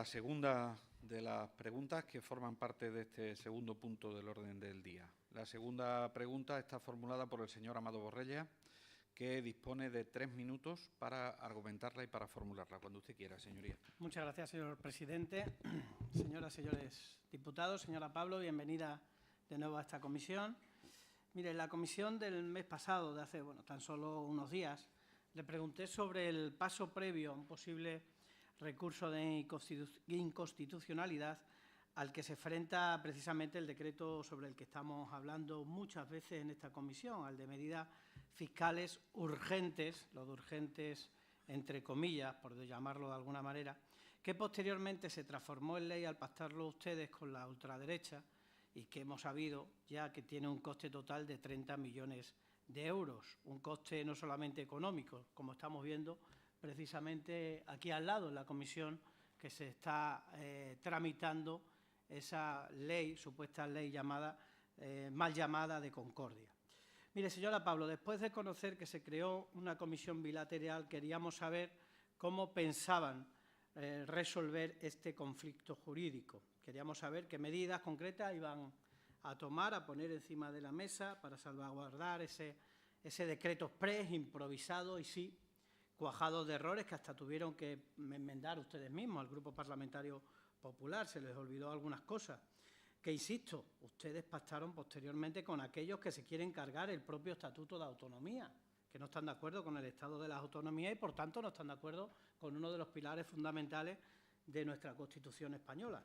la segunda de las preguntas que forman parte de este segundo punto del orden del día. La segunda pregunta está formulada por el señor Amado Borrella, que dispone de 3 minutos para argumentarla y para formularla. Cuando usted quiera, señoría. Muchas gracias, señor presidente. Señoras y señores diputados, señora Pablo, bienvenida de nuevo a esta comisión. Mire, en la comisión del mes pasado, de hace tan solo unos días, le pregunté sobre el paso previo a un posible recurso de inconstitucionalidad al que se enfrenta precisamente el decreto sobre el que estamos hablando muchas veces en esta comisión, al de medidas fiscales urgentes, lo de urgentes entre comillas, por llamarlo de alguna manera, que posteriormente se transformó en ley al pactarlo ustedes con la ultraderecha y que hemos sabido ya que tiene un coste total de 30 millones de euros, un coste no solamente económico, como estamos viendo precisamente aquí al lado en la comisión que se está tramitando esa ley, supuesta ley llamada, mal llamada de Concordia. Mire, señora Pablo, después de conocer que se creó una comisión bilateral, queríamos saber cómo pensaban resolver este conflicto jurídico. Queríamos saber qué medidas concretas iban a tomar, a poner encima de la mesa para salvaguardar ese decreto exprés, improvisado y sí, cuajado de errores que hasta tuvieron que enmendar ustedes mismos, al Grupo Parlamentario Popular, se les olvidó algunas cosas, que, insisto, ustedes pactaron posteriormente con aquellos que se quieren cargar el propio Estatuto de Autonomía, que no están de acuerdo con el Estado de las Autonomías y, por tanto, no están de acuerdo con uno de los pilares fundamentales de nuestra Constitución española.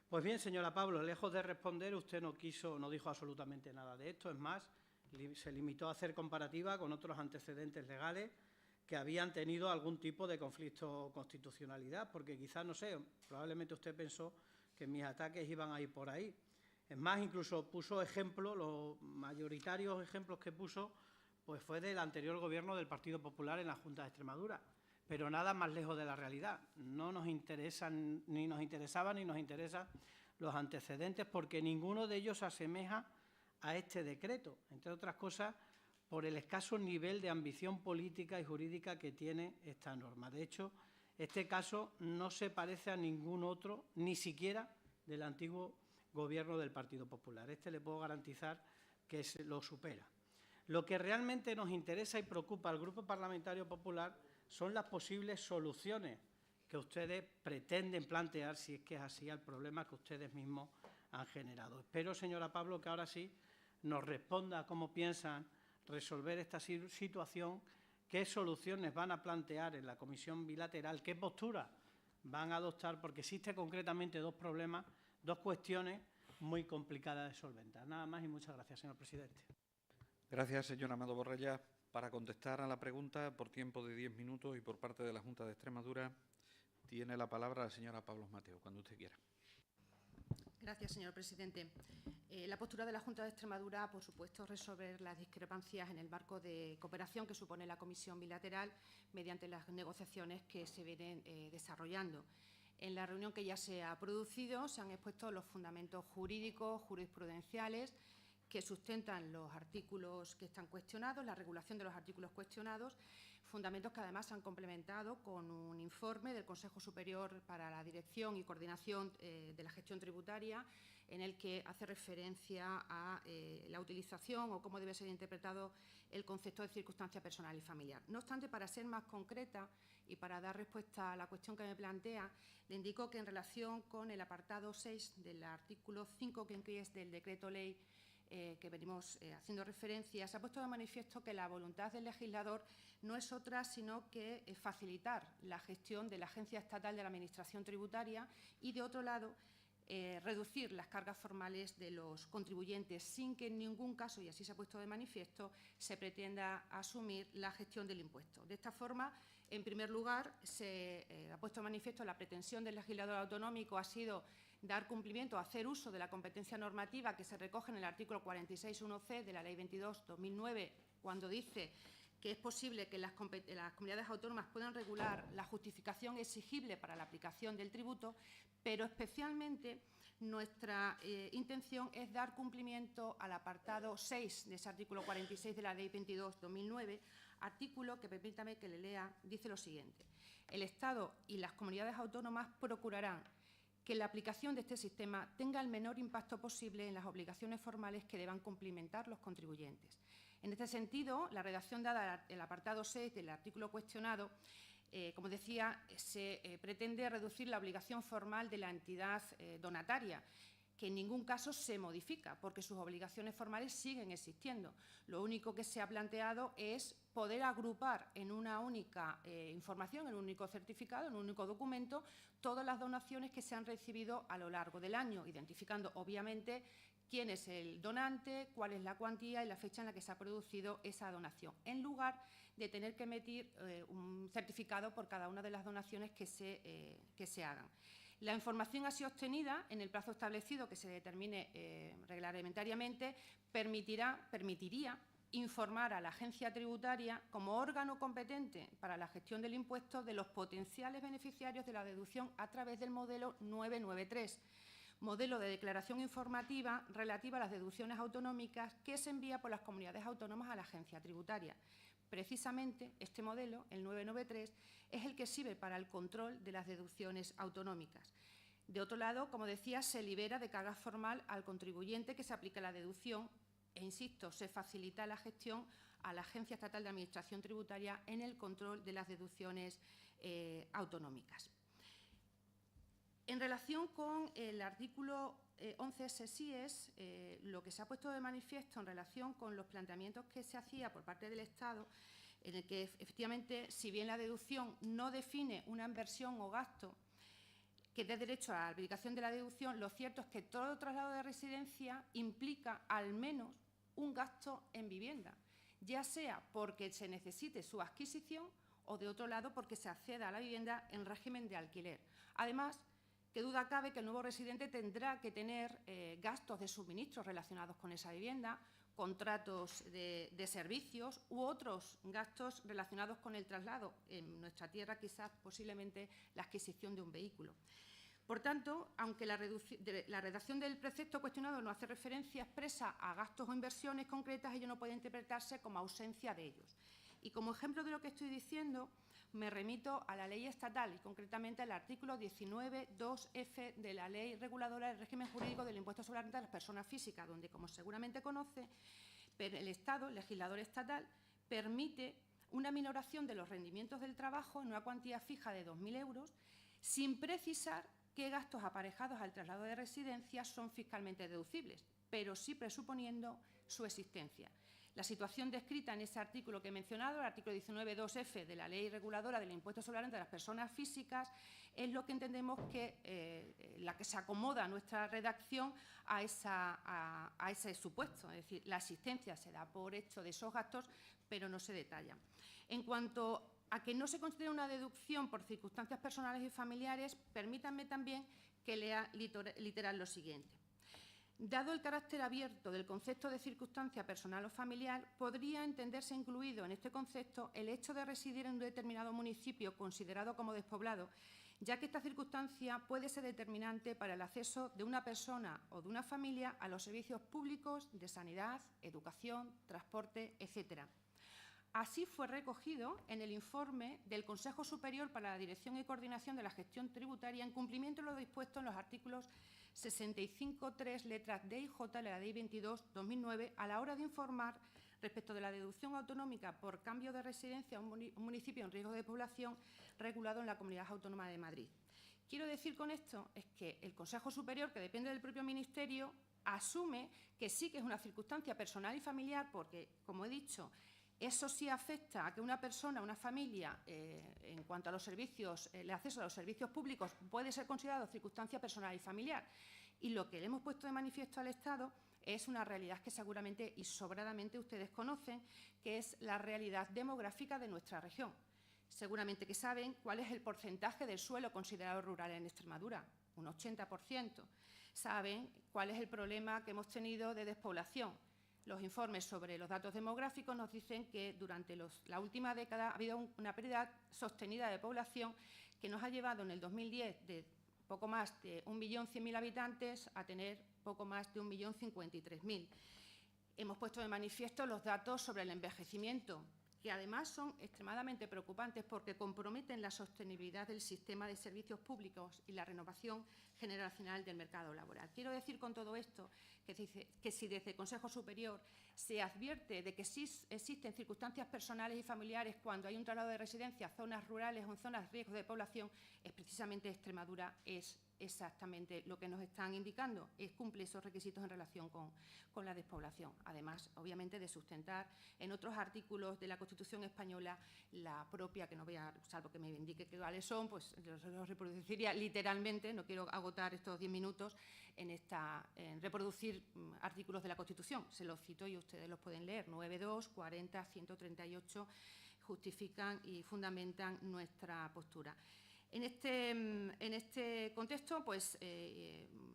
Pues bien, señora Pablo, lejos de responder, usted no dijo absolutamente nada de esto. Es más, se limitó a hacer comparativa con otros antecedentes legales que habían tenido algún tipo de conflicto de constitucionalidad, porque quizás, no sé, probablemente usted pensó que mis ataques iban a ir por ahí. Es más, incluso puso ejemplos, los mayoritarios ejemplos que puso, pues fue del anterior gobierno del Partido Popular en la Junta de Extremadura, pero nada más lejos de la realidad. No nos interesan, ni nos interesaban ni nos interesan los antecedentes, porque ninguno de ellos se asemeja a este decreto, entre otras cosas, por el escaso nivel de ambición política y jurídica que tiene esta norma. De hecho, este caso no se parece a ningún otro, ni siquiera del antiguo gobierno del Partido Popular. Este le puedo garantizar que lo supera. Lo que realmente nos interesa y preocupa al Grupo Parlamentario Popular son las posibles soluciones que ustedes pretenden plantear, si es que es así, al problema que ustedes mismos han generado. Espero, señora Pablo, que ahora sí nos responda cómo piensan resolver esta situación, qué soluciones van a plantear en la comisión bilateral, qué postura van a adoptar, porque existen concretamente dos problemas, dos cuestiones muy complicadas de solventar. Nada más y muchas gracias, señor presidente. Gracias, señor Amado Borrella. Para contestar a la pregunta, por tiempo de 10 minutos y por parte de la Junta de Extremadura, tiene la palabra la señora Pablo Mateo, cuando usted quiera. Gracias, señor presidente. La postura de la Junta de Extremadura, por supuesto, es resolver las discrepancias en el marco de cooperación que supone la comisión bilateral mediante las negociaciones que se vienen desarrollando. En la reunión que ya se ha producido se han expuesto los fundamentos jurídicos, jurisprudenciales, que sustentan los artículos que están cuestionados, la regulación de los artículos cuestionados, fundamentos que además se han complementado con un informe del Consejo Superior para la Dirección y Coordinación de la Gestión Tributaria, en el que hace referencia a la utilización o cómo debe ser interpretado el concepto de circunstancia personal y familiar. No obstante, para ser más concreta y para dar respuesta a la cuestión que me plantea, le indico que en relación con el apartado 6 del artículo 5, que es del decreto ley que venimos haciendo referencia, se ha puesto de manifiesto que la voluntad del legislador no es otra sino que facilitar la gestión de la Agencia Estatal de la Administración Tributaria y, de otro lado, reducir las cargas formales de los contribuyentes sin que en ningún caso, y así se ha puesto de manifiesto, se pretenda asumir la gestión del impuesto. De esta forma, en primer lugar, se ha puesto de manifiesto la pretensión del legislador autonómico ha sido dar cumplimiento, hacer uso de la competencia normativa que se recoge en el artículo 46.1c de la Ley 22/2009, cuando dice que es posible que las comunidades autónomas puedan regular la justificación exigible para la aplicación del tributo, pero especialmente nuestra intención es dar cumplimiento al apartado 6 de ese artículo 46 de la Ley 22/2009, artículo que, permítame que le lea, dice lo siguiente: el Estado y las comunidades autónomas procurarán que la aplicación de este sistema tenga el menor impacto posible en las obligaciones formales que deban cumplimentar los contribuyentes. En este sentido, la redacción dada el apartado 6 del artículo cuestionado, como decía, se pretende reducir la obligación formal de la entidad donataria, que en ningún caso se modifica, porque sus obligaciones formales siguen existiendo. Lo único que se ha planteado es poder agrupar en una única información, en un único certificado, en un único documento, todas las donaciones que se han recibido a lo largo del año, identificando, obviamente, quién es el donante, cuál es la cuantía y la fecha en la que se ha producido esa donación, en lugar de tener que emitir un certificado por cada una de las donaciones que se hagan. La información así obtenida, en el plazo establecido que se determine reglamentariamente, permitiría informar a la agencia tributaria como órgano competente para la gestión del impuesto de los potenciales beneficiarios de la deducción a través del modelo 993, modelo de declaración informativa relativa a las deducciones autonómicas que se envía por las comunidades autónomas a la agencia tributaria. Precisamente este modelo, el 993, es el que sirve para el control de las deducciones autonómicas. De otro lado, como decía, se libera de carga formal al contribuyente que se aplica la deducción e, insisto, se facilita la gestión a la Agencia Estatal de Administración Tributaria en el control de las deducciones autonómicas. En relación con el artículo 11 SESIES, lo que se ha puesto de manifiesto en relación con los planteamientos que se hacía por parte del Estado, en el que efectivamente, si bien la deducción no define una inversión o gasto que dé derecho a la aplicación de la deducción, lo cierto es que todo traslado de residencia implica al menos un gasto en vivienda, ya sea porque se necesite su adquisición o, de otro lado, porque se acceda a la vivienda en régimen de alquiler. Además, qué duda cabe que el nuevo residente tendrá que tener gastos de suministros relacionados con esa vivienda, contratos de servicios u otros gastos relacionados con el traslado. En nuestra tierra, quizás, posiblemente, la adquisición de un vehículo. Por tanto, aunque la redacción del precepto cuestionado no hace referencia expresa a gastos o inversiones concretas, ello no puede interpretarse como ausencia de ellos. Y como ejemplo de lo que estoy diciendo, me remito a la ley estatal y concretamente al artículo 19.2f de la Ley Reguladora del Régimen Jurídico del Impuesto sobre la Renta de las Personas Físicas, donde, como seguramente conoce, el Estado, el legislador estatal, permite una minoración de los rendimientos del trabajo en una cuantía fija de 2.000 euros, sin precisar qué gastos aparejados al traslado de residencia son fiscalmente deducibles, pero sí presuponiendo su existencia. La situación descrita en ese artículo que he mencionado, el artículo 19.2f de la Ley Reguladora del Impuesto sobre la Renta de las Personas Físicas, es lo que entendemos que la que se acomoda a nuestra redacción a ese supuesto. Es decir, la existencia se da por hecho de esos gastos, pero no se detalla. En cuanto a que no se considera una deducción por circunstancias personales y familiares, permítanme también que lea literal lo siguiente. Dado el carácter abierto del concepto de circunstancia personal o familiar, podría entenderse incluido en este concepto el hecho de residir en un determinado municipio considerado como despoblado, ya que esta circunstancia puede ser determinante para el acceso de una persona o de una familia a los servicios públicos de sanidad, educación, transporte, etc. Así fue recogido en el informe del Consejo Superior para la Dirección y Coordinación de la Gestión Tributaria en cumplimiento de lo dispuesto en los artículos 65.3, letras D y J de la Ley 22/2009, a la hora de informar respecto de la deducción autonómica por cambio de residencia a un municipio en riesgo de población regulado en la Comunidad Autónoma de Madrid. Quiero decir con esto es que el Consejo Superior, que depende del propio Ministerio, asume que sí que es una circunstancia personal y familiar porque, como he dicho, eso sí afecta a que una persona, una familia, en cuanto a los servicios, el acceso a los servicios públicos puede ser considerado circunstancia personal y familiar. Y lo que le hemos puesto de manifiesto al Estado es una realidad que seguramente y sobradamente ustedes conocen, que es la realidad demográfica de nuestra región. Seguramente que saben cuál es el porcentaje del suelo considerado rural en Extremadura, un 80%. Saben cuál es el problema que hemos tenido de despoblación. Los informes sobre los datos demográficos nos dicen que durante la última década ha habido una pérdida sostenida de población que nos ha llevado en el 2010 de poco más de 1.100.000 habitantes a tener poco más de 1.053.000. Hemos puesto de manifiesto los datos sobre el envejecimiento que además son extremadamente preocupantes porque comprometen la sostenibilidad del sistema de servicios públicos y la renovación generacional del mercado laboral. Quiero decir con todo esto que si desde el Consejo Superior se advierte de que sí existen circunstancias personales y familiares cuando hay un traslado de residencia a zonas rurales o en zonas de riesgo de población, es precisamente Extremadura es exactamente lo que nos están indicando, cumple esos requisitos en relación con la despoblación. Además, obviamente, de sustentar en otros artículos de la Constitución española la propia, que no voy a, salvo que me indique cuáles son, pues los reproduciría literalmente, no quiero agotar estos 10 minutos en reproducir artículos de la Constitución. Se los cito y ustedes los pueden leer, 9.2, 40, 138, justifican y fundamentan nuestra postura. En este contexto, pues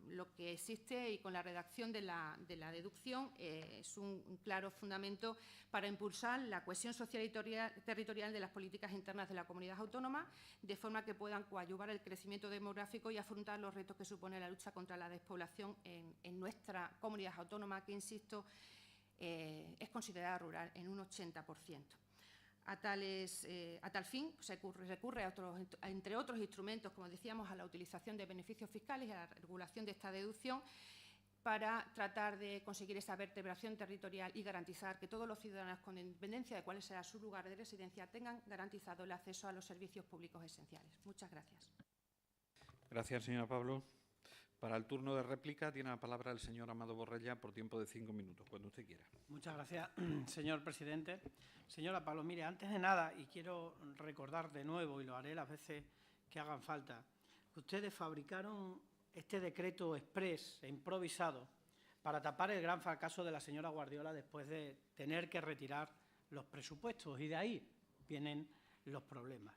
lo que existe y con la redacción de la deducción es un claro fundamento para impulsar la cohesión social y territorial de las políticas internas de la comunidad autónoma, de forma que puedan coadyuvar el crecimiento demográfico y afrontar los retos que supone la lucha contra la despoblación en nuestra comunidad autónoma, que, insisto, es considerada rural en un 80%. A tal fin, se recurre entre otros instrumentos, como decíamos, a la utilización de beneficios fiscales y a la regulación de esta deducción para tratar de conseguir esa vertebración territorial y garantizar que todos los ciudadanos, con independencia de cuál sea su lugar de residencia, tengan garantizado el acceso a los servicios públicos esenciales. Muchas gracias. Gracias, señora Pablo. Para el turno de réplica tiene la palabra el señor Amado Borrella por tiempo de 5 minutos, cuando usted quiera. Muchas gracias, señor presidente. Señora Pablo, mire, antes de nada, y quiero recordar de nuevo, y lo haré las veces que hagan falta, que ustedes fabricaron este decreto exprés e improvisado para tapar el gran fracaso de la señora Guardiola después de tener que retirar los presupuestos, y de ahí vienen los problemas.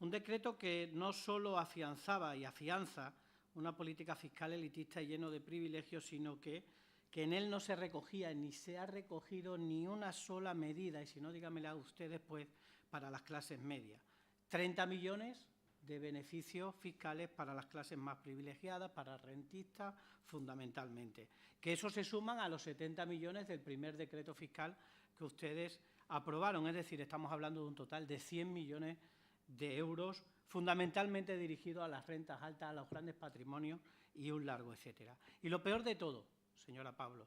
Un decreto que no solo afianzaba y afianza una política fiscal elitista y lleno de privilegios, sino que en él no se recogía ni se ha recogido ni una sola medida, y si no, díganmela ustedes, pues, para las clases medias. 30 millones de beneficios fiscales para las clases más privilegiadas, para rentistas, fundamentalmente. Que eso se suman a los 70 millones del primer decreto fiscal que ustedes aprobaron. Es decir, estamos hablando de un total de 100 millones de euros, fundamentalmente dirigido a las rentas altas, a los grandes patrimonios y un largo etcétera. Y lo peor de todo, señora Pablo,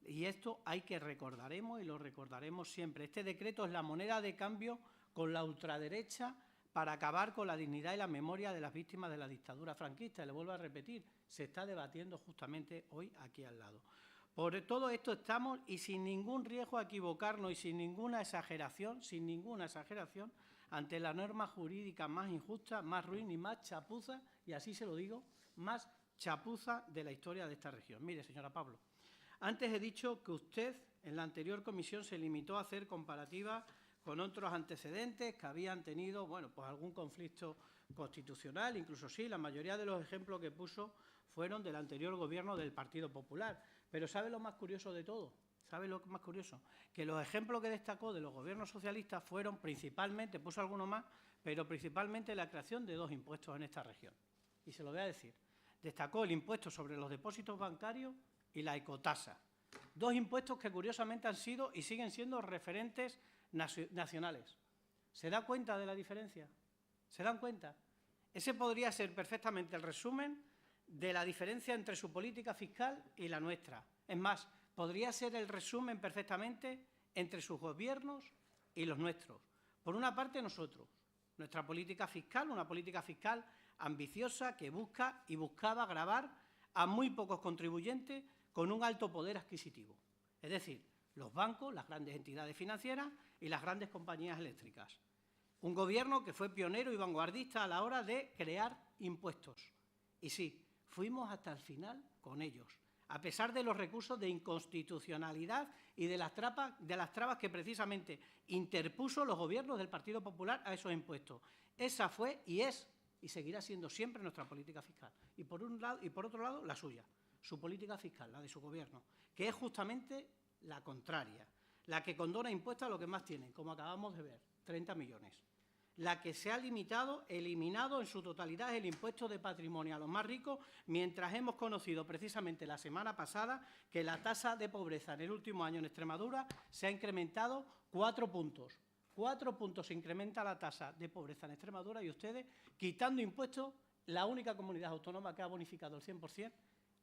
y esto hay que recordaremos y lo recordaremos siempre, este decreto es la moneda de cambio con la ultraderecha para acabar con la dignidad y la memoria de las víctimas de la dictadura franquista. Y le vuelvo a repetir, se está debatiendo justamente hoy aquí al lado. Por todo esto estamos, y sin ningún riesgo a equivocarnos y sin ninguna exageración, ante la norma jurídica más injusta, más ruin y más chapuza, y así se lo digo, más chapuza de la historia de esta región. Mire, señora Pablo, antes he dicho que usted en la anterior comisión se limitó a hacer comparativas con otros antecedentes que habían tenido, bueno, pues algún conflicto constitucional, incluso sí, la mayoría de los ejemplos que puso fueron del anterior gobierno del Partido Popular. Pero ¿sabe lo más curioso de todo? ¿Sabe lo más curioso? Que los ejemplos que destacó de los gobiernos socialistas fueron principalmente, puso alguno más, pero principalmente la creación de 2 impuestos en esta región. Y se lo voy a decir. Destacó el impuesto sobre los depósitos bancarios y la ecotasa. 2 impuestos que curiosamente han sido y siguen siendo referentes nacionales. ¿Se da cuenta de la diferencia? ¿Se dan cuenta? Ese podría ser perfectamente el resumen de la diferencia entre su política fiscal y la nuestra. Es más, podría ser el resumen perfectamente entre sus gobiernos y los nuestros. Por una parte, nosotros, nuestra política fiscal, una política fiscal ambiciosa que busca y buscaba gravar a muy pocos contribuyentes con un alto poder adquisitivo. Es decir, los bancos, las grandes entidades financieras y las grandes compañías eléctricas. Un gobierno que fue pionero y vanguardista a la hora de crear impuestos. Y sí, fuimos hasta el final con ellos, a pesar de los recursos de inconstitucionalidad y de las trabas que precisamente interpuso los gobiernos del Partido Popular a esos impuestos. Esa fue y es y seguirá siendo siempre nuestra política fiscal. Y por un lado y por otro lado, la suya, su política fiscal, la de su gobierno, que es justamente la contraria, la que condona impuestos a lo que más tienen, como acabamos de ver, 30 millones. La que se ha eliminado en su totalidad es el impuesto de patrimonio a los más ricos, mientras hemos conocido precisamente la semana pasada que la tasa de pobreza en el último año en Extremadura se ha incrementado 4 puntos. 4 puntos se incrementa la tasa de pobreza en Extremadura y ustedes, quitando impuestos, la única comunidad autónoma que ha bonificado el 100%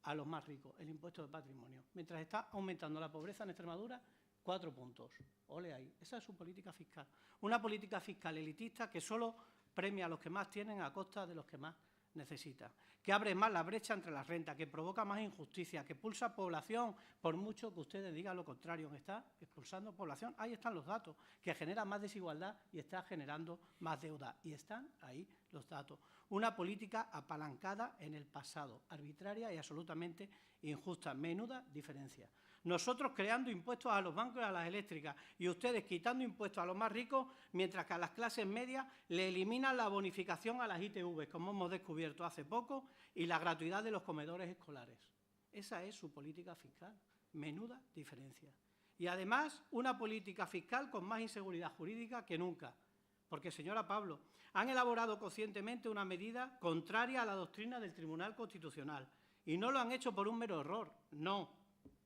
a los más ricos, el impuesto de patrimonio. Mientras está aumentando la pobreza en Extremadura, 4 puntos. Ole ahí. Esa es su política fiscal. Una política fiscal elitista que solo premia a los que más tienen a costa de los que más necesitan. Que abre más la brecha entre las rentas, que provoca más injusticia, que expulsa población, por mucho que ustedes digan lo contrario, que está expulsando población. Ahí están los datos, que genera más desigualdad y está generando más deuda. Y están ahí los datos. Una política apalancada en el pasado, arbitraria y absolutamente injusta. Menuda diferencia. Nosotros creando impuestos a los bancos y a las eléctricas y ustedes quitando impuestos a los más ricos, mientras que a las clases medias le eliminan la bonificación a las ITV, como hemos descubierto hace poco, y la gratuidad de los comedores escolares. Esa es su política fiscal. Menuda diferencia. Y además, una política fiscal con más inseguridad jurídica que nunca. Porque, señora Pablo, han elaborado conscientemente una medida contraria a la doctrina del Tribunal Constitucional. Y no lo han hecho por un mero error, no,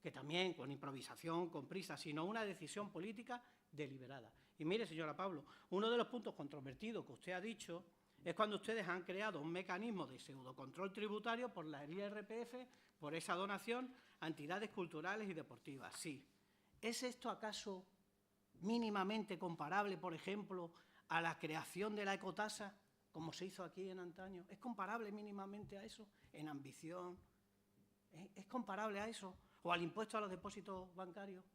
que también con improvisación, con prisa, sino una decisión política deliberada. Y mire, señora Pablo, uno de los puntos controvertidos que usted ha dicho es cuando ustedes han creado un mecanismo de pseudocontrol tributario por la IRPF, por esa donación a entidades culturales y deportivas. Sí. ¿Es esto acaso mínimamente comparable, por ejemplo, a la creación de la ecotasa, como se hizo aquí en antaño? ¿Es comparable mínimamente a eso? En ambición. ¿Es comparable a eso? ¿O al impuesto a los depósitos bancarios?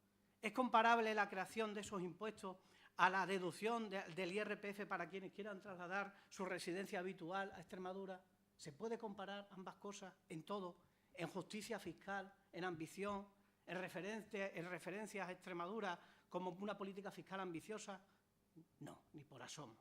¿Es comparable la creación de esos impuestos a la deducción del IRPF para quienes quieran trasladar su residencia habitual a Extremadura? ¿Se puede comparar ambas cosas en todo? ¿En justicia fiscal, en ambición, en referencias a Extremadura como una política fiscal ambiciosa? No, ni por asomo.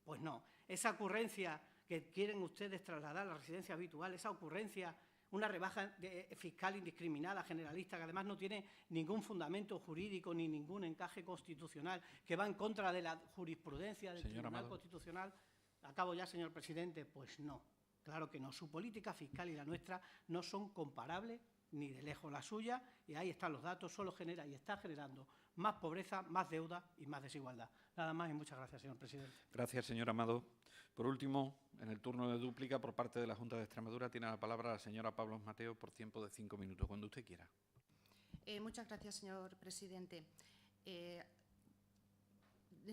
Pues no. Esa ocurrencia que quieren ustedes trasladar a la residencia habitual, esa ocurrencia, una rebaja fiscal indiscriminada, generalista, que además no tiene ningún fundamento jurídico ni ningún encaje constitucional, que va en contra de la jurisprudencia del Tribunal Constitucional. Acabo ya, señor presidente. Pues no, claro que no. Su política fiscal y la nuestra no son comparables ni de lejos. La suya, y ahí están los datos, solo genera y está generando más pobreza, más deuda y más desigualdad. Nada más y muchas gracias, señor presidente. Gracias, señor Amado. Por último, en el turno de dúplica, por parte de la Junta de Extremadura, tiene la palabra la señora Pablo Mateo por tiempo de 5 minutos, cuando usted quiera. Muchas gracias, señor presidente. En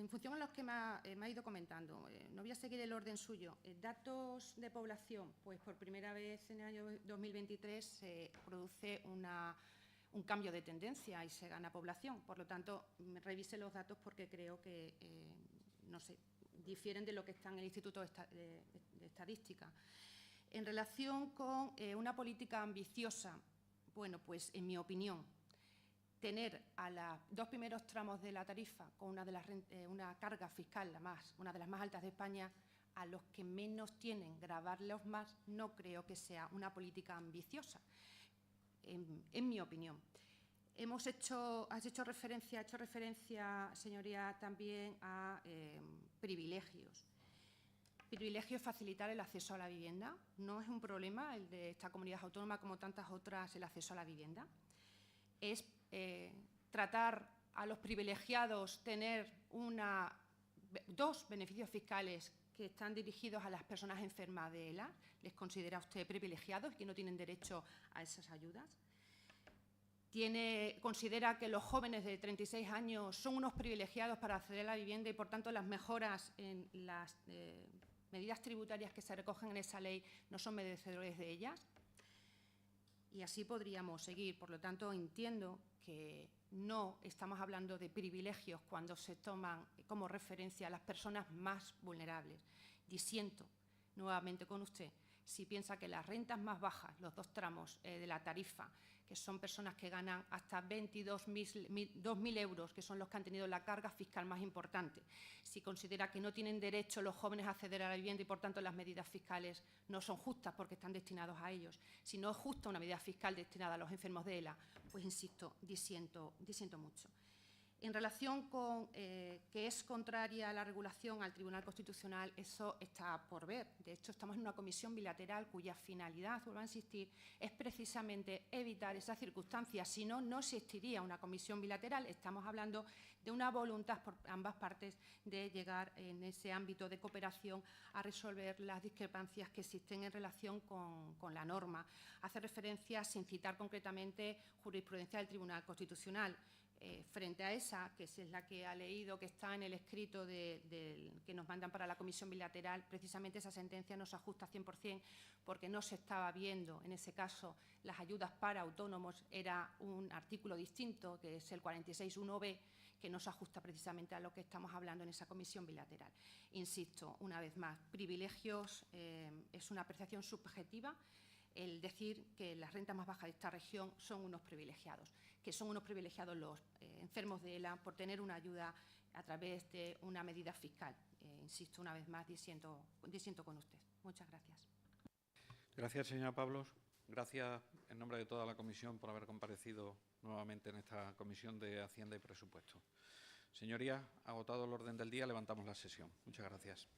función a los que me ha ido comentando, no voy a seguir el orden suyo. Datos de población, pues por primera vez en el año 2023 se produce un cambio de tendencia y se gana población. Por lo tanto, revise los datos porque creo que, no sé, difieren de lo que está en el Instituto de Estadística. En relación con una política ambiciosa, bueno, pues en mi opinión, tener a los 2 primeros tramos de la tarifa con una carga fiscal, una de las más altas de España, a los que menos tienen, gravarlos más, no creo que sea una política ambiciosa, en mi opinión. Ha hecho referencia, señoría, también a privilegios. Privilegios, facilitar el acceso a la vivienda. No es un problema el de esta comunidad autónoma, como tantas otras, el acceso a la vivienda. Es tratar a los privilegiados, tener 2 beneficios fiscales que están dirigidos a las personas enfermas de ELA. ¿Les considera usted privilegiados y que no tienen derecho a esas ayudas? ¿Considera que los jóvenes de 36 años son unos privilegiados para acceder a la vivienda y, por tanto, las mejoras en las medidas tributarias que se recogen en esa ley no son merecedores de ellas? Y así podríamos seguir. Por lo tanto, entiendo que no estamos hablando de privilegios cuando se toman como referencia a las personas más vulnerables. Disiento nuevamente con usted si piensa que las rentas más bajas, los 2 tramos de la tarifa, que son personas que ganan hasta 22.000 euros, que son los que han tenido la carga fiscal más importante, si considera que no tienen derecho los jóvenes a acceder a la vivienda y, por tanto, las medidas fiscales no son justas porque están destinados a ellos, si no es justa una medida fiscal destinada a los enfermos de ELA, pues, insisto, disiento mucho. En relación con que es contraria a la regulación al Tribunal Constitucional, eso está por ver. De hecho, estamos en una comisión bilateral cuya finalidad, vuelvo a insistir, es precisamente evitar esas circunstancias. Si no, no existiría una comisión bilateral. Estamos hablando de una voluntad por ambas partes de llegar en ese ámbito de cooperación a resolver las discrepancias que existen en relación con la norma. Hace referencia, sin citar concretamente, jurisprudencia del Tribunal Constitucional. Frente a esa, que es la que ha leído, que está en el escrito que nos mandan para la comisión bilateral, precisamente esa sentencia no se ajusta 100% porque no se estaba viendo, en ese caso, las ayudas para autónomos, era un artículo distinto, que es el 46.1b, que no se ajusta precisamente a lo que estamos hablando en esa comisión bilateral. Insisto, una vez más, privilegios es una apreciación subjetiva, el decir que las rentas más bajas de esta región son unos privilegiados, que son unos privilegiados los enfermos de ELA por tener una ayuda a través de una medida fiscal. Insisto una vez más, disiento con usted. Muchas gracias. Gracias, señora Pablos. Gracias en nombre de toda la comisión por haber comparecido nuevamente en esta comisión de Hacienda y Presupuestos. Señorías, agotado el orden del día, levantamos la sesión. Muchas gracias.